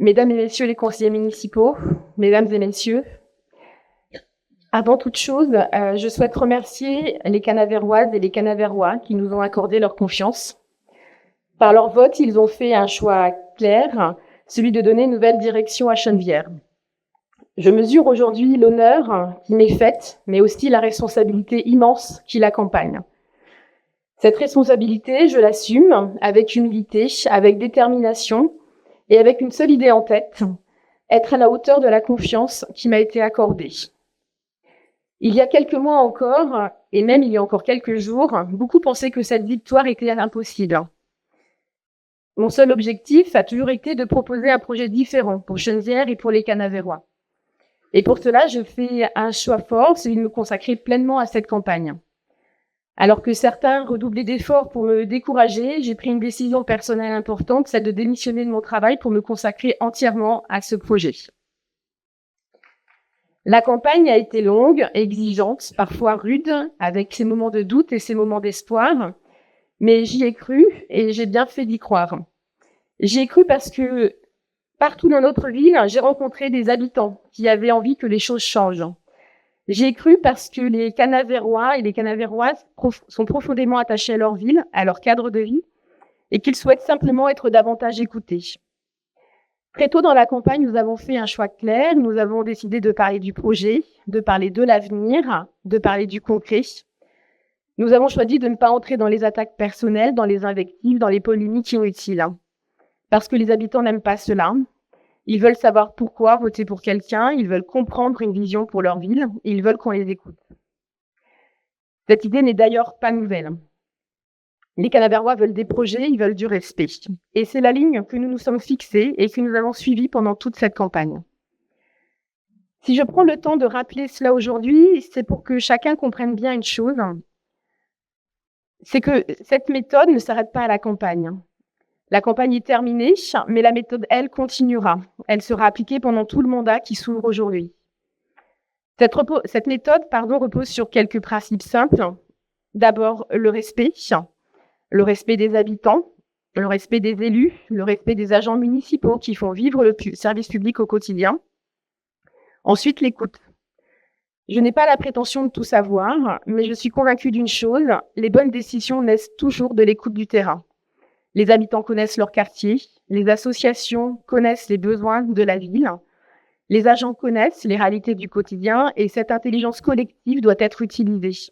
Mesdames et messieurs les conseillers municipaux, mesdames et messieurs, avant toute chose, je souhaite remercier les Canavéroises et les Canavérois qui nous ont accordé leur confiance. Par leur vote, ils ont fait un choix clair, celui de donner une nouvelle direction à Chenevière. Je mesure aujourd'hui l'honneur qui m'est fait, mais aussi la responsabilité immense qui l'accompagne. Cette responsabilité, je l'assume avec humilité, avec détermination et avec une seule idée en tête, être à la hauteur de la confiance qui m'a été accordée. Il y a quelques mois encore, et même il y a encore quelques jours, beaucoup pensaient que cette victoire était impossible. Mon seul objectif a toujours été de proposer un projet différent pour Chenevière et pour les Canavérois. Et pour cela, je fais un choix fort, celui de me consacrer pleinement à cette campagne. Alors que certains redoublaient d'efforts pour me décourager, j'ai pris une décision personnelle importante, celle de démissionner de mon travail pour me consacrer entièrement à ce projet. La campagne a été longue, exigeante, parfois rude, avec ses moments de doute et ses moments d'espoir, mais j'y ai cru et j'ai bien fait d'y croire. J'y ai cru parce que partout dans notre ville, j'ai rencontré des habitants qui avaient envie que les choses changent. J'y ai cru parce que les Canavérois et les Canavéroises sont profondément attachés à leur ville, à leur cadre de vie, et qu'ils souhaitent simplement être davantage écoutés. Très tôt dans la campagne, nous avons fait un choix clair. Nous avons décidé de parler du projet, de parler de l'avenir, de parler du concret. Nous avons choisi de ne pas entrer dans les attaques personnelles, dans les invectives, dans les polémiques inutiles. Parce que les habitants n'aiment pas cela. Ils veulent savoir pourquoi voter pour quelqu'un, ils veulent comprendre une vision pour leur ville, et ils veulent qu'on les écoute. Cette idée n'est d'ailleurs pas nouvelle. Les Canavérois veulent des projets, ils veulent du respect. Et c'est la ligne que nous nous sommes fixée et que nous avons suivie pendant toute cette campagne. Si je prends le temps de rappeler cela aujourd'hui, c'est pour que chacun comprenne bien une chose. C'est que cette méthode ne s'arrête pas à la campagne. La campagne est terminée, mais la méthode, elle, continuera. Elle sera appliquée pendant tout le mandat qui s'ouvre aujourd'hui. Cette méthode repose sur quelques principes simples. D'abord, le respect des habitants, le respect des élus, le respect des agents municipaux qui font vivre le service public au quotidien. Ensuite, l'écoute. Je n'ai pas la prétention de tout savoir, mais je suis convaincue d'une chose, les bonnes décisions naissent toujours de l'écoute du terrain. Les habitants connaissent leur quartier, les associations connaissent les besoins de la ville, les agents connaissent les réalités du quotidien et cette intelligence collective doit être utilisée.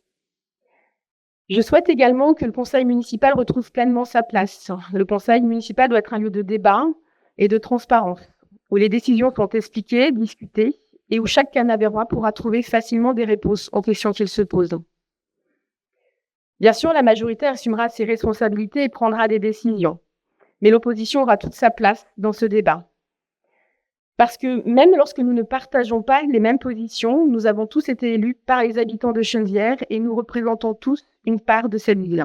Je souhaite également que le conseil municipal retrouve pleinement sa place. Le conseil municipal doit être un lieu de débat et de transparence, où les décisions sont expliquées, discutées, et où chaque Canavérois pourra trouver facilement des réponses aux questions qu'il se pose. Bien sûr, la majorité assumera ses responsabilités et prendra des décisions, mais l'opposition aura toute sa place dans ce débat. Parce que même lorsque nous ne partageons pas les mêmes positions, nous avons tous été élus par les habitants de Chenevière et nous représentons tous une part de cette ville.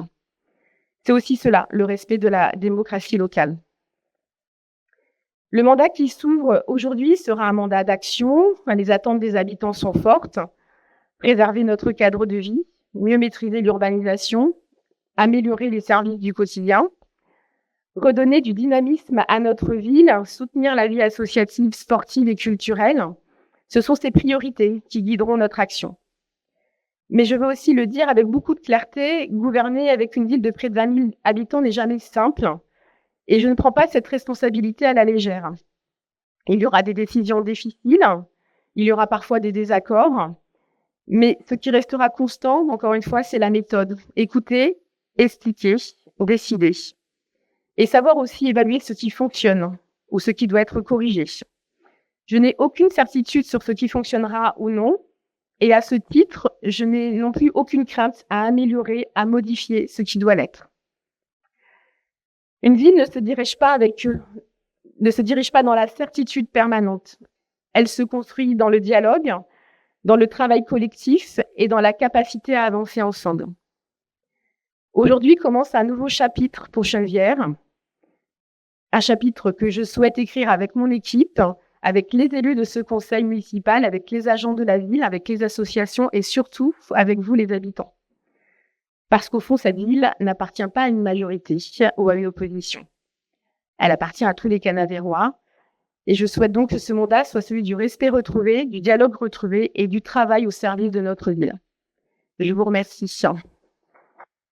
C'est aussi cela, le respect de la démocratie locale. Le mandat qui s'ouvre aujourd'hui sera un mandat d'action. Les attentes des habitants sont fortes. Préserver notre cadre de vie, mieux maîtriser l'urbanisation, améliorer les services du quotidien, redonner du dynamisme à notre ville, soutenir la vie associative, sportive et culturelle. Ce sont ces priorités qui guideront notre action. Mais je veux aussi le dire avec beaucoup de clarté, gouverner avec une ville de près de 20 000 habitants n'est jamais simple et je ne prends pas cette responsabilité à la légère. Il y aura des décisions difficiles, il y aura parfois des désaccords, mais ce qui restera constant, encore une fois, c'est la méthode. Écouter, expliquer, décider. Et savoir aussi évaluer ce qui fonctionne ou ce qui doit être corrigé. Je n'ai aucune certitude sur ce qui fonctionnera ou non, et à ce titre, je n'ai non plus aucune crainte à améliorer, à modifier ce qui doit l'être. Une ville ne se dirige pas dans la certitude permanente. Elle se construit dans le dialogue, dans le travail collectif et dans la capacité à avancer ensemble. Aujourd'hui commence un nouveau chapitre pour Chenevière, un chapitre que je souhaite écrire avec mon équipe, avec les élus de ce conseil municipal, avec les agents de la ville, avec les associations et surtout avec vous les habitants. Parce qu'au fond, cette ville n'appartient pas à une majorité ou à une opposition. Elle appartient à tous les Canavérois Et je souhaite donc que ce mandat soit celui du respect retrouvé, du dialogue retrouvé et du travail au service de notre ville. Je vous remercie.